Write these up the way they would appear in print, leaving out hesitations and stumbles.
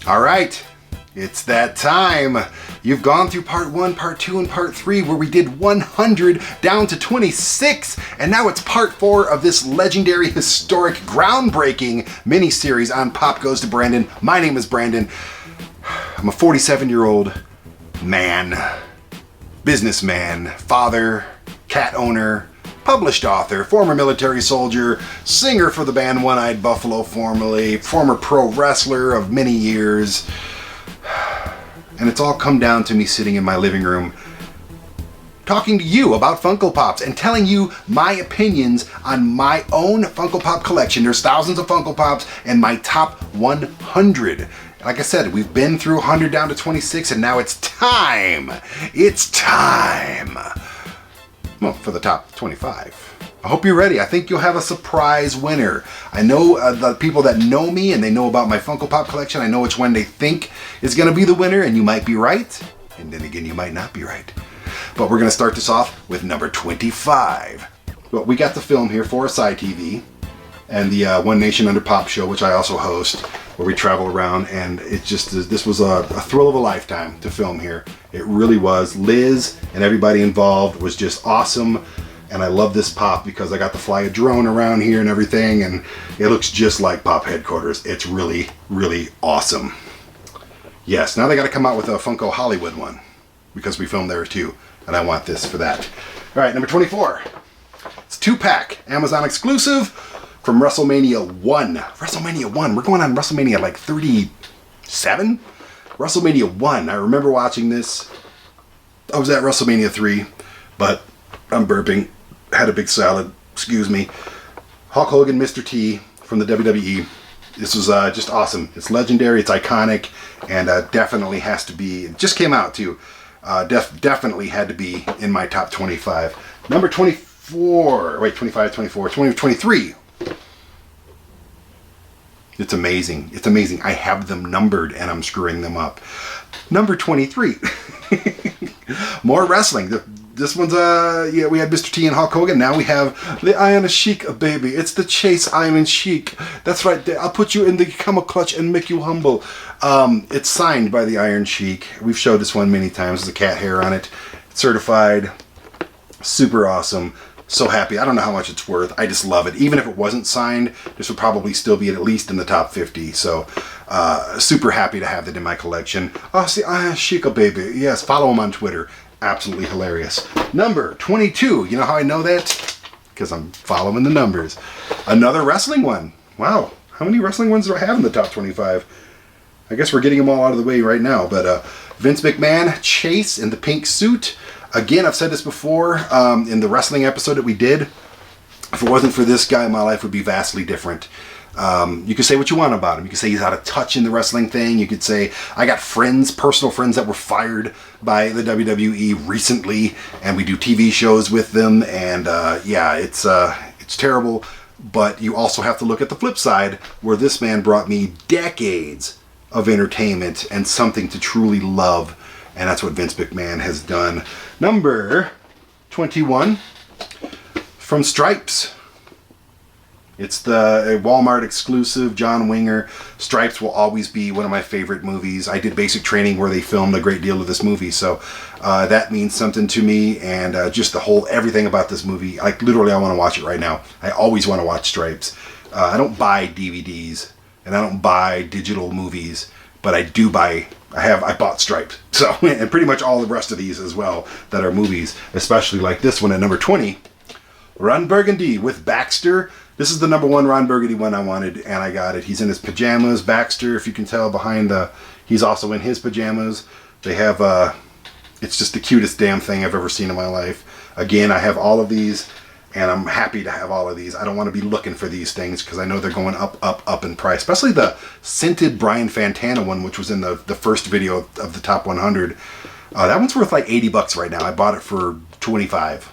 All right, it's that time. You've gone through part 1, part 2, and part 3 where we did 100 down to 26, and now it's part 4 of this legendary, historic, groundbreaking mini-series on Pop Goes to Brandon. My name is Brandon. I'm a 47-year-old man, businessman, father, cat owner, published author, former military soldier, singer for the band One-Eyed Buffalo formerly, former pro wrestler of many years. And it's all come down to me sitting in my living room talking to you about Funko Pops and telling you my opinions on my own Funko Pop collection. There's thousands of Funko Pops and my top 100. Like I said, we've been through 100 down to 26 and now it's time. It's time. Well, for the top 25. I hope you're ready. I think you'll have a surprise winner. I know the people that know me and they know about my Funko Pop collection. I know which one they think is going to be the winner, and you might be right. And then again, you might not be right. But we're going to start this off with number 25. Well, we got the film here for Sci TV and the One Nation Under Pop show, which I also host, where we travel around, and it just, this was a thrill of a lifetime to film here. It really was. Liz and everybody involved was just awesome, and I love this Pop because I got to fly a drone around here and everything, and it looks just like Pop headquarters. It's really, really awesome. Yes, now they got to come out with a Funko Hollywood one, because we filmed there too, and I want this for that. All right, number 24. It's a 2-pack, Amazon exclusive, from WrestleMania 1. WrestleMania 1. We're going on WrestleMania like 37? WrestleMania 1. I remember watching this. I was at WrestleMania 3, but I'm burping. Had a big salad. Excuse me. Hulk Hogan, Mr. T from the WWE. This was just awesome. It's legendary. It's iconic. And definitely has to be. It just came out too. Definitely had to be in my top 25. Number 24. Wait, 25, 24, 23. It's amazing. It's amazing. I have them numbered and I'm screwing them up. Number 23. More wrestling. This one's, yeah, we had Mr. T and Hulk Hogan. Now we have the Iron Sheik, baby. It's the Chase Iron Sheik. That's right. I'll put you in the camel clutch and make you humble. It's signed by the Iron Sheik. We've showed this one many times. There's a cat hair on it. It's certified. Super awesome. So happy. I don't know how much it's worth. I just love it. Even if it wasn't signed, this would probably still be at least in the top 50. So, super happy to have that in my collection. Oh, see, Chica baby. Yes, follow him on Twitter. Absolutely hilarious. Number 22. You know how I know that? Because I'm following the numbers. Another wrestling one. Wow. How many wrestling ones do I have in the top 25? I guess we're getting them all out of the way right now. But Vince McMahon, Chase in the pink suit. Again, I've said this before in the wrestling episode that we did. If it wasn't for this guy, my life would be vastly different. You can say what you want about him. You can say he's out of touch in the wrestling thing. You could say, I got friends, personal friends that were fired by the WWE recently, and we do TV shows with them, and yeah, it's terrible. But you also have to look at the flip side, where this man brought me decades of entertainment and something to truly love. And that's what Vince McMahon has done. Number 21, from Stripes. It's the Walmart exclusive, John Winger. Stripes will always be one of my favorite movies. I did Basic Training where they filmed a great deal of this movie. So that means something to me. And just the whole, everything about this movie. Like literally I want to watch it right now. I always want to watch Stripes. I don't buy DVDs and I don't buy digital movies. But I do buy, I bought Stripes. So, and pretty much all the rest of these as well that are movies, especially like this one at number 20. Ron Burgundy with Baxter. This is the number 1 Ron Burgundy one I wanted, and I got it. He's in his pajamas. Baxter, if you can tell behind the, he's also in his pajamas. They have, it's just the cutest damn thing I've ever seen in my life. Again, I have all of these. And I'm happy to have all of these. I don't want to be looking for these things because I know they're going up, up, up in price. Especially the scented Brian Fantana one, which was in the first video of the top 100. That one's worth like $80 right now. I bought it for $25.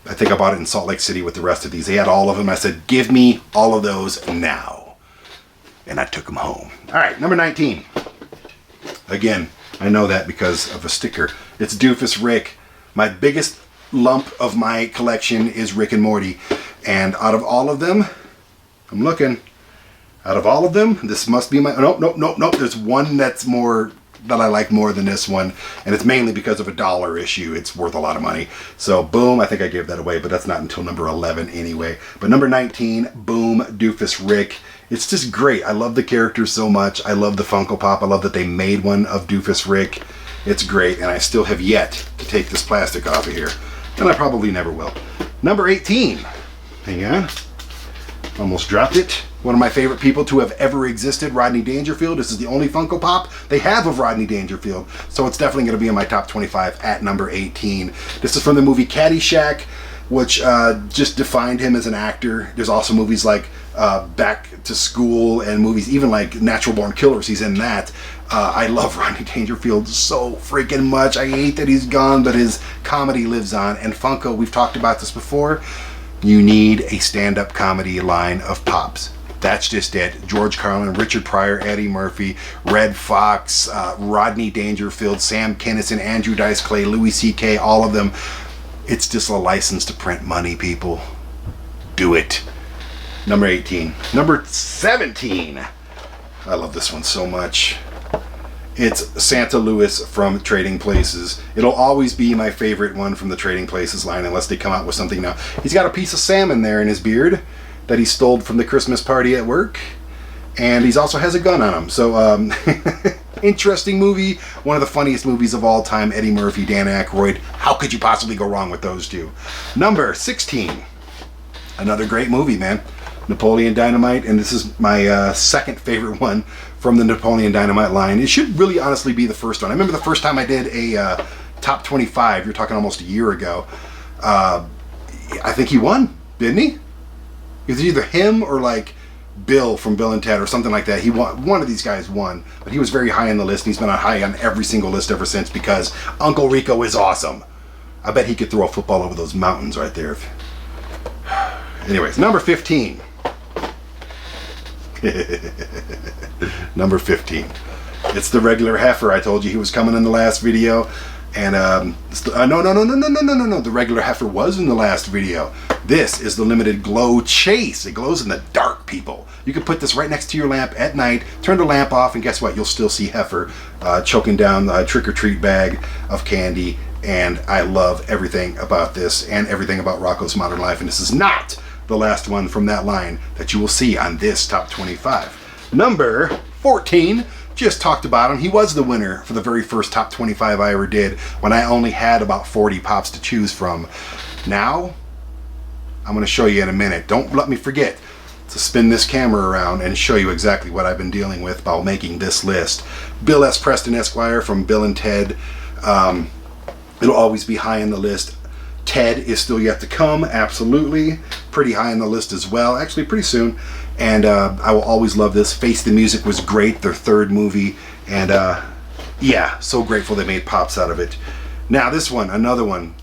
I think I bought it in Salt Lake City with the rest of these. They had all of them. I said, give me all of those now. And I took them home. All right, number 19. Again, I know that because of a sticker. It's Doofus Rick. My biggest lump of my collection is Rick and Morty. And out of all of them, I'm looking. Out of all of them, this must be my... Nope. There's one that's more... that I like more than this one, and it's mainly because of a dollar issue. It's worth a lot of money. So boom, I think I gave that away, but that's not until number 11 anyway. But number 19, boom, Doofus Rick. It's just great. I love the characters so much. I love the Funko Pop. I love that they made one of Doofus Rick. It's great, and I still have yet to take this plastic off of here, and I probably never will. Number 18. Hang on. Almost dropped it. One of my favorite people to have ever existed, Rodney Dangerfield. This is the only Funko Pop they have of Rodney Dangerfield, so it's definitely going to be in my top 25 at number 18. This is from the movie Caddyshack, which just defined him as an actor. There's also movies like Back to School and movies even like Natural Born Killers. He's in that. I love Rodney Dangerfield so freaking much. I hate that he's gone, but his comedy lives on. And Funko, we've talked about this before, you need a stand-up comedy line of Pops. That's just it. George Carlin, Richard Pryor, Eddie Murphy, Red Fox, Rodney Dangerfield, Sam Kinison, Andrew Dice Clay, Louis C.K., all of them. It's just a license to print money, people. Do it. Number 18. Number 17. I love this one so much. It's Santa Louis from Trading Places. It'll always be my favorite one from the Trading Places line unless they come out with something now. He's got a piece of salmon there in his beard that he stole from the Christmas party at work. And he also has a gun on him. So, interesting movie. One of the funniest movies of all time. Eddie Murphy, Dan Aykroyd. How could you possibly go wrong with those two? Number 16. Another great movie, man. Napoleon Dynamite. And this is my second favorite one from the Napoleon Dynamite line. It should really honestly be the first one. I remember the first time I did a top 25. You're talking almost a year ago. I think he won, didn't he? It was either him or like Bill from Bill and Ted or something like that. He won. One of these guys won, but he was very high on the list. And he's been high on every single list ever since because Uncle Rico is awesome. I bet he could throw a football over those mountains right there. Anyways, number 15. Number 15. It's the regular heifer. I told you he was coming in the last video. And no. The regular heifer was in the last video. This is the limited glow chase. It glows in the dark, people. You can put this right next to your lamp at night, turn the lamp off, and guess what? You'll still see heifer choking down the trick-or-treat bag of candy. And I love everything about this and everything about Rocko's Modern Life. And this is not the last one from that line that you will see on this top 25. Number 14. Just talked about him. He was the winner for the very first top 25 I ever did when I only had about 40 Pops to choose from. Now, I'm going to show you in a minute. Don't let me forget to spin this camera around and show you exactly what I've been dealing with while making this list. Bill S. Preston Esquire from Bill and Ted. It'll always be high on the list. Ted is still yet to come, absolutely. Pretty high on the list as well, actually pretty soon. And I will always love this. Face the Music was great, their third movie. And yeah, so grateful they made Pops out of it. Now this one, another one.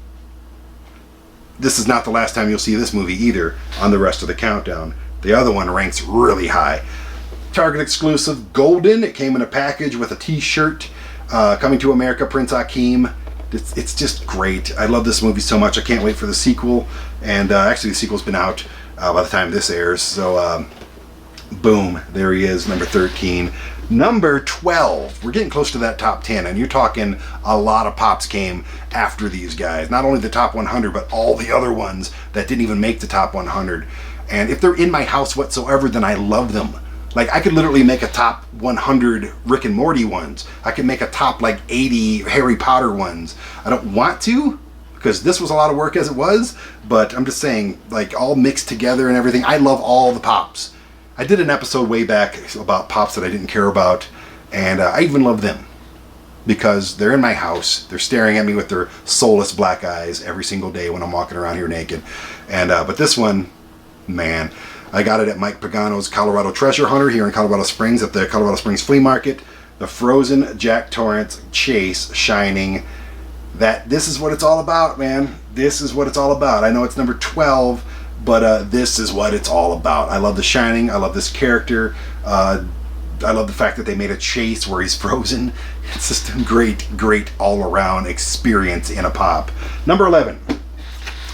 This is not the last time you'll see this movie either on the rest of the countdown. The other one ranks really high. Target exclusive, Golden. It came in a package with a t-shirt. Coming to America, Prince Akeem. It's just great. I love this movie so much. I can't wait for the sequel. And actually the sequel's been out by the time this airs. So boom, there he is, number 13. Number 12. We're getting close to that top 10. And you're talking a lot of Pops came after these guys. Not only the top 100, but all the other ones that didn't even make the top 100. And if they're in my house whatsoever, then I love them. Like, I could literally make a top 100 Rick and Morty ones. I could make a top, like, 80 Harry Potter ones. I don't want to, because this was a lot of work as it was, but I'm just saying, like, all mixed together and everything. I love all the Pops. I did an episode way back about Pops that I didn't care about, and I even love them. Because they're in my house. They're staring at me with their soulless black eyes every single day when I'm walking around here naked. And but this one, man... I got it at Mike Pagano's Colorado Treasure Hunter here in Colorado Springs at the Colorado Springs Flea Market. The Frozen Jack Torrance Chase Shining. This is what it's all about, man. This is what it's all about. I know it's number 12, but this is what it's all about. I love The Shining. I love this character. I love the fact that they made a chase where he's frozen. It's just a great, great all-around experience in a Pop. Number 11.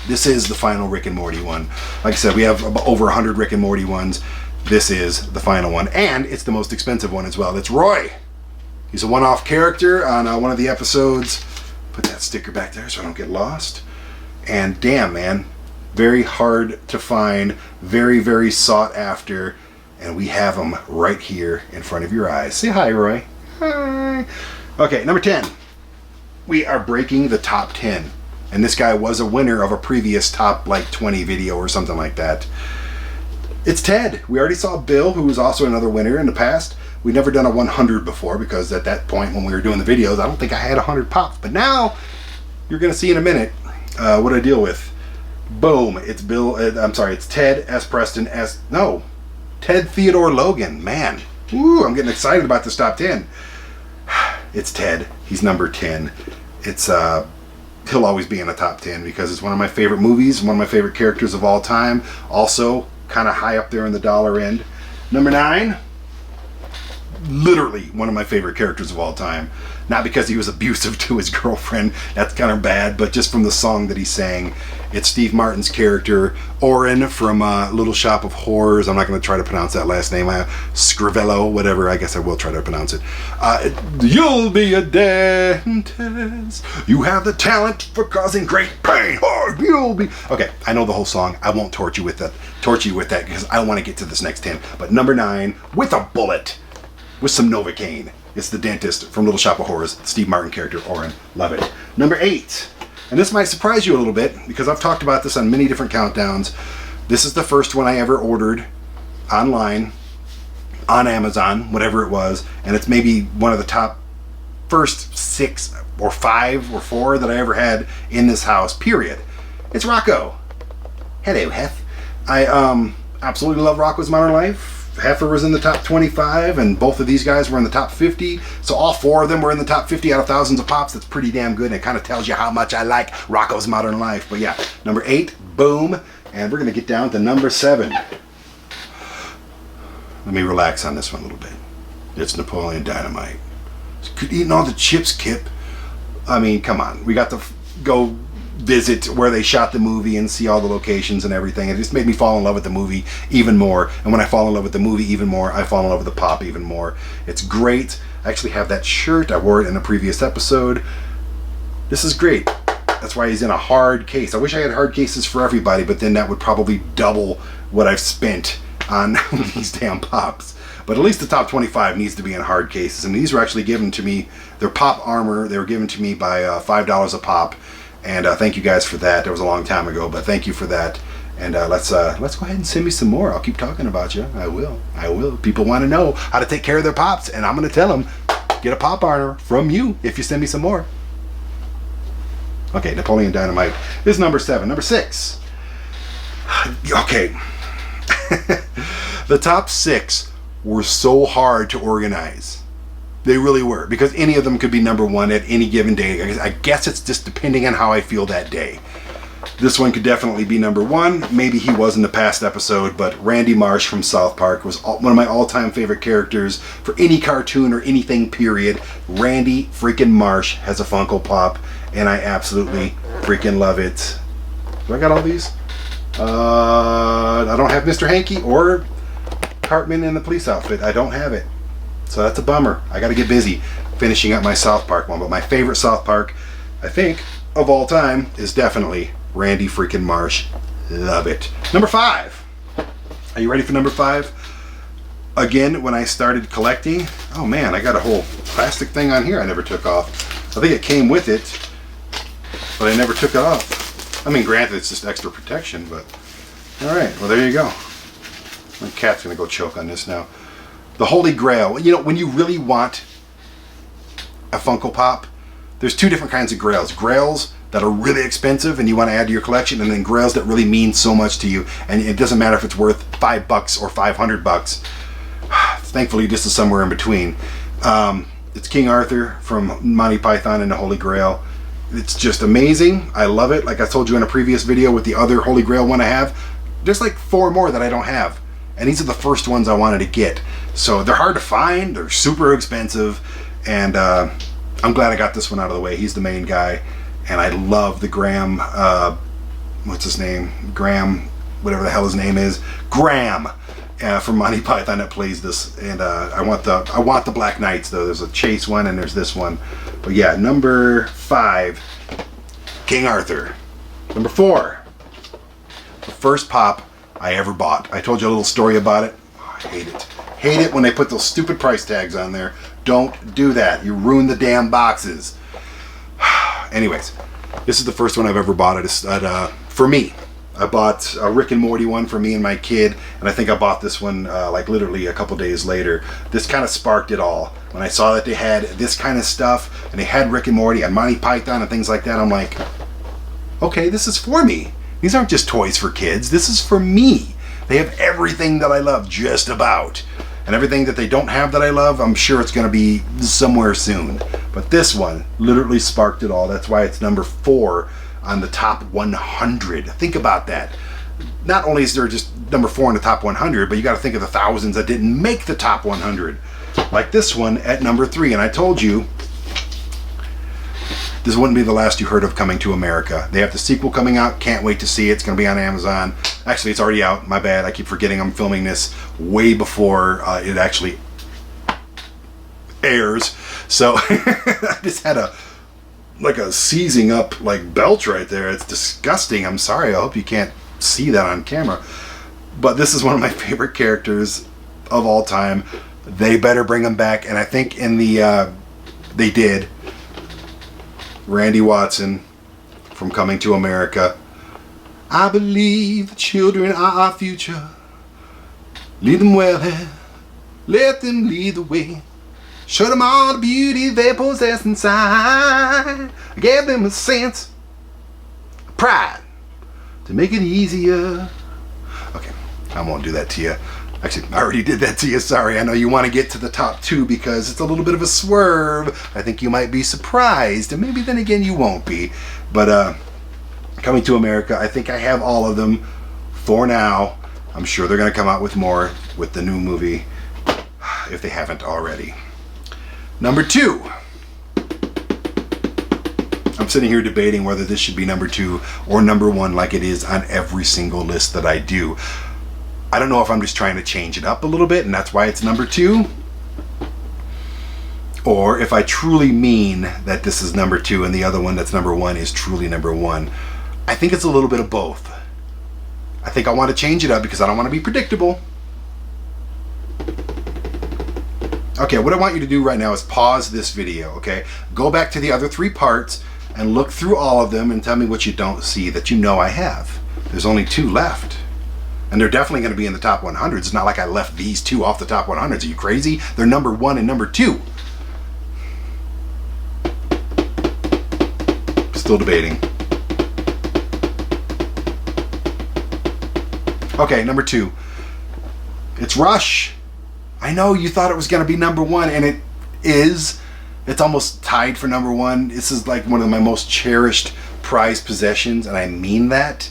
This is the final Rick and Morty one. Like I said, we have over 100 Rick and Morty ones. this is the final one, and it's the most expensive one as well. It's Roy. He's a one-off character on one of the episodes. Put that sticker back there so I don't get lost. And damn, man, very hard to find, very, very sought after, and we have him right here in front of your eyes. Say hi, Roy. Hi. Okay, number 10. We are breaking the top 10. And this guy was a winner of a previous top, like, 20 video or something like that. It's Ted. We already saw Bill, who was also another winner in the past. We'd never done a 100 before, because at that point when we were doing the videos, I don't think I had 100 pops. But now, you're going to see in a minute what I deal with. Boom. It's Bill. It's Ted S. Preston S. No. Ted Theodore Logan. Man. Ooh, I'm getting excited about this top 10. It's Ted. He's number 10. It's, he'll always be in the top 10 because it's one of my favorite movies, one of my favorite characters of all time. Also, kind of high up there in the dollar end. Number 9. Literally one of my favorite characters of all time. Not because he was abusive to his girlfriend, that's kind of bad, but just from the song that he sang. It's Steve Martin's character, Oren from Little Shop of Horrors. I'm not going to try to pronounce that last name. Scrivello, whatever. I guess I will try to pronounce it. You'll be a dentist. You have the talent for causing great pain. Oh, you'll be... Okay, I know the whole song. I won't torture you with that because I want to get to this next 10. But number 9, with a bullet, with some Novocaine. It's the dentist from Little Shop of Horrors, Steve Martin character, Oren. Love it. Number 8, and this might surprise you a little bit because I've talked about this on many different countdowns. This is the first one I ever ordered online, on Amazon, whatever it was, and it's maybe one of the top first 6 or 5 or 4 that I ever had in this house, period. It's Rocco. Hello, Hef. I absolutely love Rocco's Modern Life. Heifer was in the top 25, and both of these guys were in the top 50. So all 4 of them were in the top 50 out of thousands of pops. That's pretty damn good, and it kind of tells you how much I like Rocco's Modern Life. But yeah, number 8, boom. And we're going to get down to number 7. Let me relax on this one a little bit. It's Napoleon Dynamite. Eating all the chips, Kip. I mean, come on. We got to go visit where they shot the movie and see all the locations and everything. It just made me fall in love with the movie even more. And when I fall in love with the movie even more, I fall in love with the pop even more. It's great. I actually have that shirt. I wore it in a previous episode. This is great. That's why he's in a hard case. I wish I had hard cases for everybody, but then that would probably double what I've spent on these damn pops. But at least the top 25 needs to be in hard cases. And these were actually given to me. They're pop armor. They were given to me by $5 a pop. And thank you guys for that. That was a long time ago, but thank you for that. And let's go ahead and send me some more. I'll keep talking about you. I will. People want to know how to take care of their pops, and I'm going to tell them, get a pop armor from you if you send me some more. Okay, Napoleon Dynamite is number 7. Number 6. Okay. The top 6 were so hard to organize. They really were, because any of them could be number 1 at any given day. I guess it's just depending on how I feel that day. This one could definitely be number 1. Maybe he was in the past episode, but Randy Marsh from South Park was one of my all-time favorite characters for any cartoon or anything, period. Randy freaking Marsh has a Funko Pop, and I absolutely freaking love it. Do I got all these? I don't have Mr. Hanky or Cartman in the police outfit. I don't have it. So that's a bummer. I got to get busy finishing up my South Park one. But my favorite South Park, I think, of all time is definitely Randy freaking Marsh. Love it. Number 5. Are you ready for number 5? Again, when I started collecting, oh man, I got a whole plastic thing on here I never took off. I think it came with it, but I never took it off. I mean, granted, it's just extra protection, but all right. Well, there you go. My cat's going to go choke on this now. The Holy Grail. You know, when you really want a Funko Pop, there's 2 different kinds of Grails. Grails that are really expensive and you want to add to your collection, and then Grails that really mean so much to you, and it doesn't matter if it's worth $5 or $500. Thankfully, this is somewhere in between. It's King Arthur from Monty Python and the Holy Grail. It's just amazing. I love it. Like I told you in a previous video with the other Holy Grail one I have, there's like 4 more that I don't have. And these are the first ones I wanted to get. So they're hard to find, they're super expensive, and I'm glad I got this one out of the way. He's the main guy, and I love the Graham, what's his name? Graham, whatever the hell his name is. Graham. from Monty Python that plays this, and I want the Black Knights though. There's a Chase one and there's this one, but yeah, number 5, King Arthur. Number 4, the first pop I ever bought. I told you a little story about it. Oh, I hate it. Hate it when they put those stupid price tags on there. Don't do that. You ruin the damn boxes. Anyways, this is the first one I've ever bought for me. I bought a Rick and Morty one for me and my kid, and I think I bought this one like literally a couple days later. This kind of sparked it all. When I saw that they had this kind of stuff, and they had Rick and Morty and Monty Python and things like that, I'm like, okay, this is for me. These aren't just toys for kids. This is for me. They have everything that I love, just about. And everything that they don't have that I love, I'm sure it's going to be somewhere soon. But this one literally sparked it all. That's why it's number 4 on the top 100. Think about that. Not only is there just number 4 in the top 100, but you got to think of the thousands that didn't make the top 100. Like this one at number 3. And I told you, this wouldn't be the last you heard of Coming to America. They have the sequel coming out. Can't wait to see it. It's going to be on Amazon. Actually, it's already out. My bad. I keep forgetting I'm filming this way before it actually airs. So I just had a seizing up like belch right there. It's disgusting. I'm sorry. I hope you can't see that on camera. But this is one of my favorite characters of all time. They better bring him back. And I think in the they did. Randy Watson from Coming to America. I believe the children are our future. Lead them well, let them lead the way. Show them all the beauty they possess inside. I gave them a sense of pride to make it easier. Okay, I won't do that to you. Actually, I already did that to you. Sorry. I know you want to get to the top 2 because it's a little bit of a swerve. I think you might be surprised, and maybe then again you won't be. But Coming to America, I think I have all of them for now. I'm sure they're going to come out with more with the new movie, if they haven't already. Number 2. I'm sitting here debating whether this should be number 2 or number 1 like it is on every single list that I do. I don't know if I'm just trying to change it up a little bit and that's why it's number 2. Or if I truly mean that this is number 2 and the other one that's number 1 is truly number 1. I think it's a little bit of both. I think I want to change it up because I don't want to be predictable. Okay, what I want you to do right now is pause this video, okay? Go back to the other 3 parts and look through all of them and tell me what you don't see that you know I have. There's only 2 left. And they're definitely going to be in the top 100s. It's not like I left these 2 off the top 100s. Are you crazy? They're number 1 and number 2. Still debating. Okay, number 2. It's Rush. I know you thought it was going to be number 1, and it is. It's almost tied for number 1. This is like one of my most cherished prized possessions, and I mean that.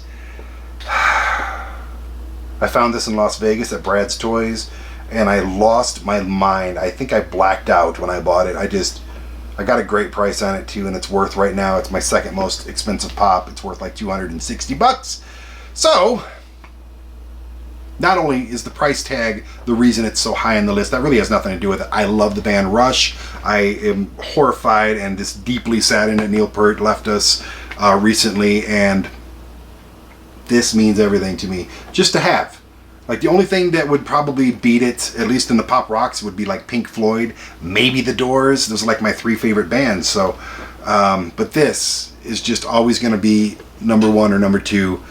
I found this in Las Vegas at Brad's Toys, and I lost my mind. I think I blacked out when I bought it. I got a great price on it too, and it's worth right now. It's my second most expensive pop. It's worth like $260. So, not only is the price tag the reason it's so high on the list, that really has nothing to do with it. I love the band Rush. I am horrified and just deeply saddened that Neil Peart left us recently, and this means everything to me. Just to have. Like the only thing that would probably beat it, at least in the pop rocks, would be like Pink Floyd, maybe The Doors. Those are like my 3 favorite bands. So, but this is just always going to be number 1 or number 2,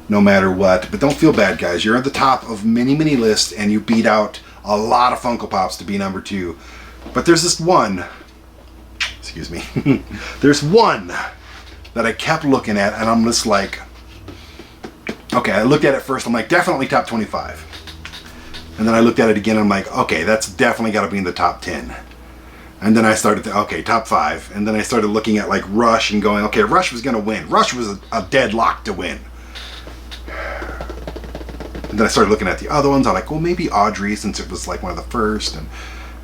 no matter what. But don't feel bad, guys. You're at the top of many, many lists, and you beat out a lot of Funko Pops to be number 2. But there's this one. Excuse me. There's one that I kept looking at, and I'm just like, okay, I looked at it first, I'm like, definitely top 25. And then I looked at it again, and I'm like, okay, that's definitely got to be in the top 10. And then I started to, okay, top 5. And then I started looking at like Rush and going, okay, Rush was going to win. Rush was a deadlock to win. And then I started looking at the other ones. I'm like, well, maybe Audrey, since it was like one of the first. And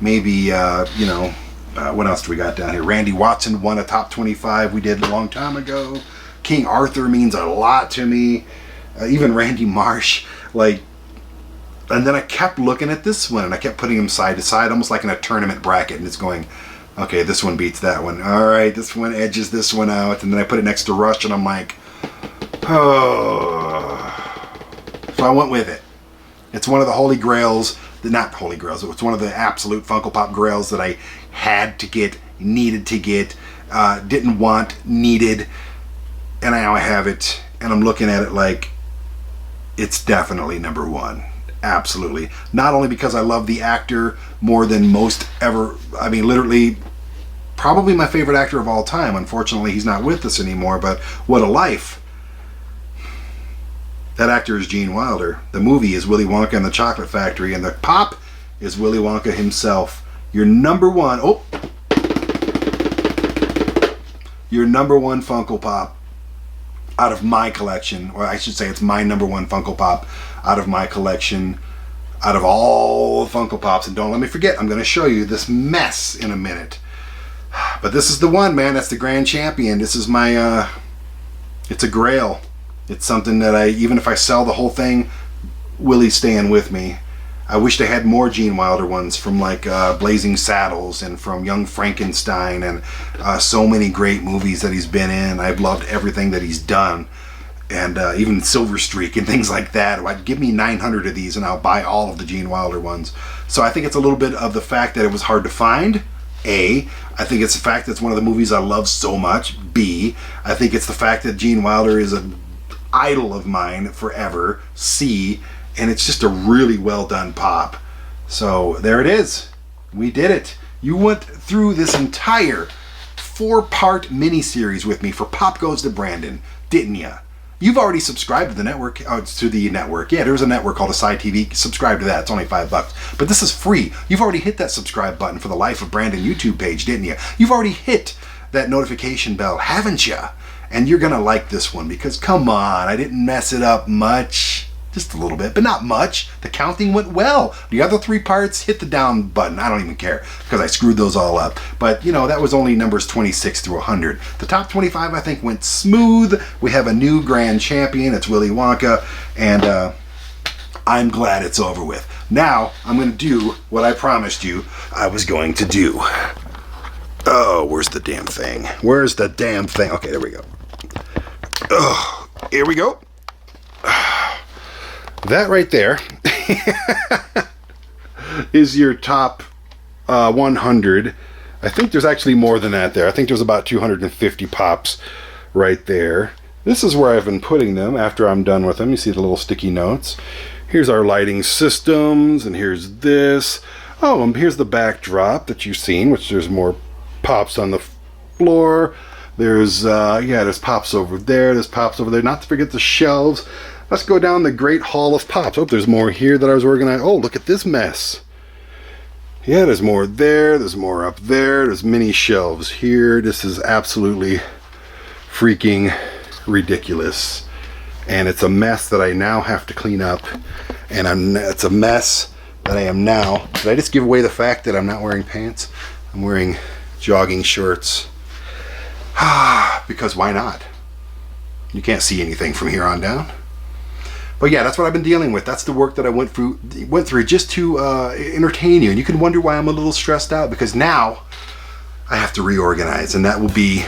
maybe, what else do we got down here? Randy Watson won a top 25 we did a long time ago. King Arthur means a lot to me. Even Randy Marsh, like, And then I kept looking at this one, and I kept putting them side to side, almost like in a tournament bracket, and it's going, okay, this one beats that one. All right, this one edges this one out. And then I put it next to Rush, and I'm like, oh. So I went with it. It's one of the holy grails, not holy grails, it's one of the absolute Funko Pop grails that I had to get, needed to get, didn't want, needed, and now I have it, and I'm looking at it like, it's definitely number one. Absolutely. Not only because I love the actor more than most ever, I mean, literally, probably my favorite actor of all time. Unfortunately, he's not with us anymore, but what a life. That actor is Gene Wilder. The movie is Willy Wonka and the Chocolate Factory, and the pop is Willy Wonka himself. Your number one, your number one Funko Pop out of my collection, or I should say it's my number one Funko Pop out of my collection, out of all the Funko Pops. And don't let me forget, I'm going to show you this mess in a minute. But this is the one, man. That's the grand champion. This is my, it's a grail. It's something that even if I sell the whole thing, Willie's staying with me. I wish they had more Gene Wilder ones from like Blazing Saddles and from Young Frankenstein and so many great movies that he's been in. I've loved everything that he's done, and even Silver Streak and things like that. I'd give me 900 of these and I'll buy all of the Gene Wilder ones. So I think it's a little bit of the fact that it was hard to find. A, I think it's the fact that it's one of the movies I love so much. B, I think it's the fact that Gene Wilder is an idol of mine forever. C, and it's just a really well done pop. So there it is. We did it. You went through this entire 4-part miniseries with me for Pop Goes to Brandon, didn't ya? You've already subscribed to the network. Yeah, there's a network called Aside TV. Subscribe to that. It's only $5. But this is free. You've already hit that subscribe button for the Life of Brandon YouTube page, didn't you? You've already hit that notification bell, haven't you? And you're gonna like this one because, come on, I didn't mess it up much. Just a little bit, but not much. The counting went well. The other 3 parts, hit the down button. I don't even care because I screwed those all up. But, you know, that was only numbers 26 through 100. The top 25, I think, went smooth. We have a new grand champion. It's Willy Wonka, and I'm glad it's over with. Now, I'm going to do what I promised you I was going to do. Oh, where's the damn thing? Where's the damn thing? Okay, there we go. Oh, here we go. That right there is your top 100. I think there's actually more than that there. I think there's about 250 pops right there. This is where I've been putting them after I'm done with them. You see the little sticky notes. Here's our lighting systems, and here's this. Oh, and here's the backdrop that you've seen, which there's more pops on the floor. There's, there's pops over there. There's pops over there. Not to forget the shelves. Let's go down the Great Hall of Pops. Oh, there's more here that I was organizing. Oh, look at this mess. Yeah, there's more there. There's more up there. There's mini shelves here. This is absolutely freaking ridiculous. And it's a mess that I now have to clean up. And it's a mess that I am now. Did I just give away the fact that I'm not wearing pants? I'm wearing jogging shorts. Because why not? You can't see anything from here on down. But yeah, that's what I've been dealing with. That's the work that I went through just to entertain you. And you can wonder why I'm a little stressed out, because now I have to reorganize, and that will be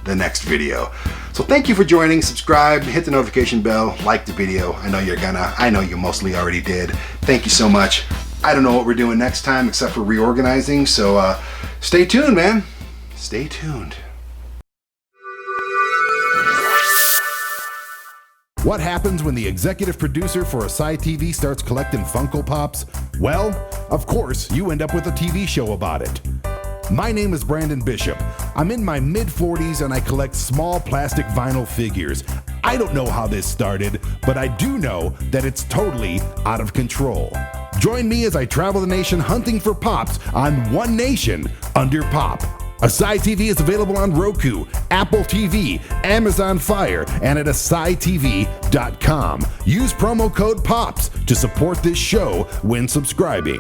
the next video. So thank you for joining. Subscribe, hit the notification bell, like the video. I know you're gonna. I know you mostly already did. Thank you so much. I don't know what we're doing next time except for reorganizing. So stay tuned, man. Stay tuned. What happens when the executive producer for Aside TV starts collecting Funko Pops? Well, of course, you end up with a TV show about it. My name is Brandon Bishop. I'm in my mid-40s and I collect small plastic vinyl figures. I don't know how this started, but I do know that it's totally out of control. Join me as I travel the nation hunting for Pops on One Nation Under Pop. Aside TV is available on Roku, Apple TV, Amazon Fire, and at AsideTV.com. Use promo code POPS to support this show when subscribing.